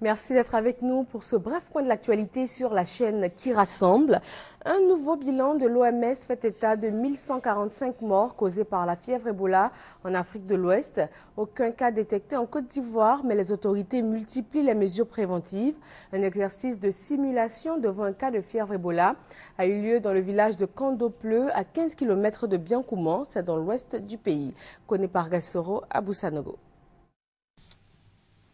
Merci d'être avec nous pour ce bref point de l'actualité sur la chaîne qui rassemble. Un nouveau bilan de l'OMS fait état de 1145 morts causés par la fièvre Ebola en Afrique de l'Ouest. Aucun cas détecté en Côte d'Ivoire, mais les autorités multiplient les mesures préventives. Un exercice de simulation devant un cas de fièvre Ebola a eu lieu dans le village de Kandopleu, à 15 km de Biankouman, c'est dans l'ouest du pays. Connu par Gassoro à Boussanogo.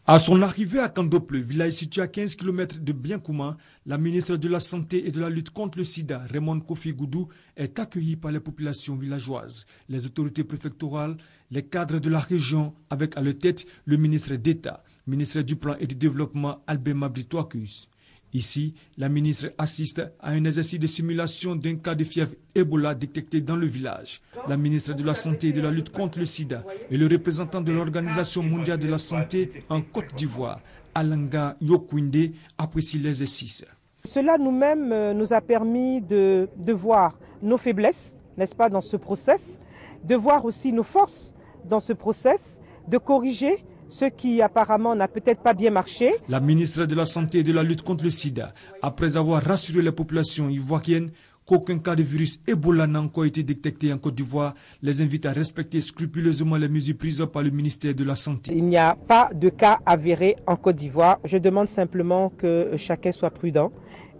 À son arrivée à Kandopleu, village situé à 15 km de Biankouman, la ministre de la Santé et de la lutte contre le sida, Raymond Kofi Goudou, est accueillie par les populations villageoises, les autorités préfectorales, les cadres de la région, avec à leur tête le ministre d'État, ministre du Plan et du Développement, Albert Mabry-Touakus. Ici, la ministre assiste à un exercice de simulation d'un cas de fièvre Ebola détecté dans le village. La ministre de la Santé et de la lutte contre le sida et le représentant de l'Organisation mondiale de la santé en Côte d'Ivoire, Alanga Yokwinde, apprécient l'exercice. Cela nous-mêmes nous a permis de voir nos faiblesses, n'est-ce pas, dans ce process, de voir aussi nos forces dans ce process, de corriger ce qui apparemment n'a peut-être pas bien marché. La ministre de la Santé et de la lutte contre le sida, après avoir rassuré les populations ivoiriennes qu'aucun cas de virus Ebola n'a encore été détecté en Côte d'Ivoire, les invite à respecter scrupuleusement les mesures prises par le ministère de la Santé. Il n'y a pas de cas avérés en Côte d'Ivoire. Je demande simplement que chacun soit prudent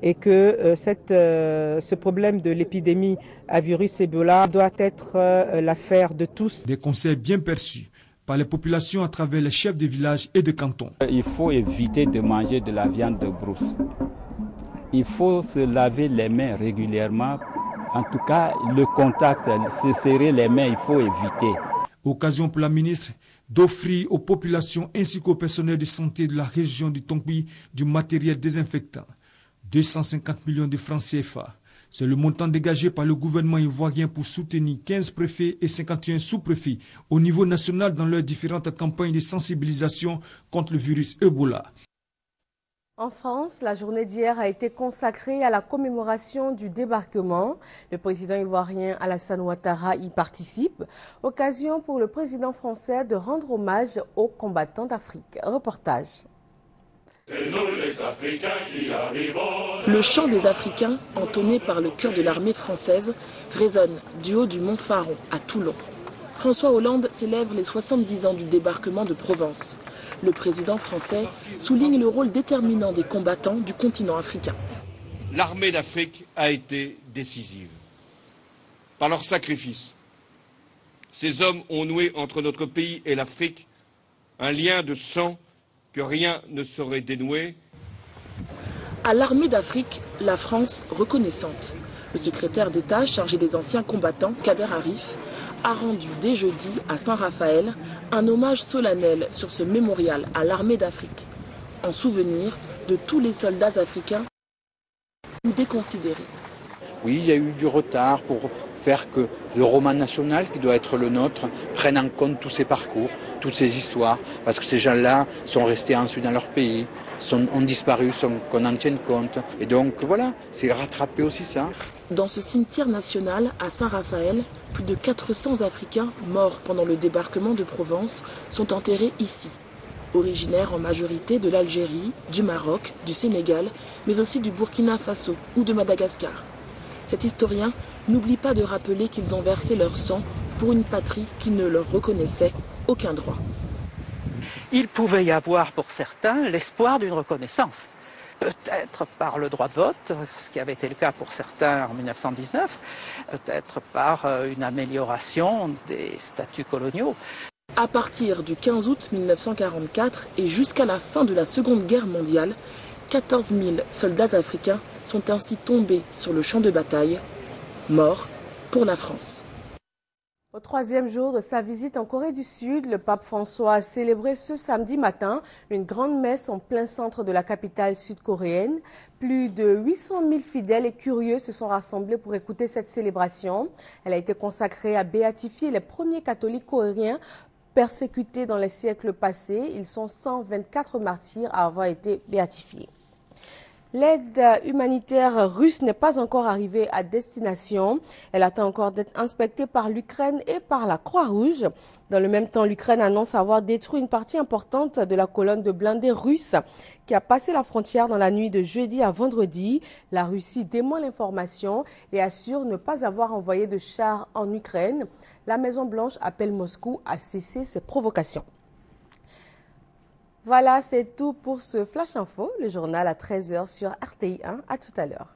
et que ce problème de l'épidémie à virus Ebola doit être l'affaire de tous. Des conseils bien perçus par les populations à travers les chefs de village et de canton. Il faut éviter de manger de la viande de brousse. Il faut se laver les mains régulièrement. En tout cas, le contact, se serrer les mains, il faut éviter. Occasion pour la ministre d'offrir aux populations ainsi qu'au personnel de santé de la région du Tongui du matériel désinfectant. 250 millions de francs CFA. C'est le montant dégagé par le gouvernement ivoirien pour soutenir 15 préfets et 51 sous-préfets au niveau national dans leurs différentes campagnes de sensibilisation contre le virus Ebola. En France, la journée d'hier a été consacrée à la commémoration du débarquement. Le président ivoirien Alassane Ouattara y participe. Occasion pour le président français de rendre hommage aux combattants d'Afrique. Reportage. Le chant des Africains, entonné par le chœur de l'armée française, résonne du haut du Mont Faron à Toulon. François Hollande célèbre les 70 ans du débarquement de Provence. Le président français souligne le rôle déterminant des combattants du continent africain. L'armée d'Afrique a été décisive. Par leur sacrifice, ces hommes ont noué entre notre pays et l'Afrique un lien de sang que rien ne saurait dénouer. À l'armée d'Afrique, la France reconnaissante. Le secrétaire d'État chargé des anciens combattants, Kader Arif, a rendu dès jeudi à Saint-Raphaël un hommage solennel sur ce mémorial à l'armée d'Afrique, en souvenir de tous les soldats africains ou déconsidérés. Oui, il y a eu du retard pour faire que le roman national, qui doit être le nôtre, prenne en compte tous ces parcours, toutes ces histoires, parce que ces gens-là sont restés ensuite dans leur pays, ont disparu sans qu'on en tienne compte. Et donc voilà, c'est rattraper aussi ça. Dans ce cimetière national à Saint-Raphaël, plus de 400 Africains morts pendant le débarquement de Provence sont enterrés ici. Originaires en majorité de l'Algérie, du Maroc, du Sénégal, mais aussi du Burkina Faso ou de Madagascar. Cet historien n'oublie pas de rappeler qu'ils ont versé leur sang pour une patrie qui ne leur reconnaissait aucun droit. Il pouvait y avoir pour certains l'espoir d'une reconnaissance. Peut-être par le droit de vote, ce qui avait été le cas pour certains en 1919, peut-être par une amélioration des statuts coloniaux. À partir du 15 août 1944 et jusqu'à la fin de la Seconde Guerre mondiale, 14 000 soldats africains sont ainsi tombés sur le champ de bataille, morts pour la France. Au troisième jour de sa visite en Corée du Sud, le pape François a célébré ce samedi matin une grande messe en plein centre de la capitale sud-coréenne. Plus de 800 000 fidèles et curieux se sont rassemblés pour écouter cette célébration. Elle a été consacrée à béatifier les premiers catholiques coréens persécutés dans les siècles passés. Ils sont 124 martyrs à avoir été béatifiés. L'aide humanitaire russe n'est pas encore arrivée à destination. Elle attend encore d'être inspectée par l'Ukraine et par la Croix-Rouge. Dans le même temps, l'Ukraine annonce avoir détruit une partie importante de la colonne de blindés russe qui a passé la frontière dans la nuit de jeudi à vendredi. La Russie dément l'information et assure ne pas avoir envoyé de chars en Ukraine. La Maison-Blanche appelle Moscou à cesser ses provocations. Voilà, c'est tout pour ce Flash Info, le journal à 13h sur RTI 1. À tout à l'heure.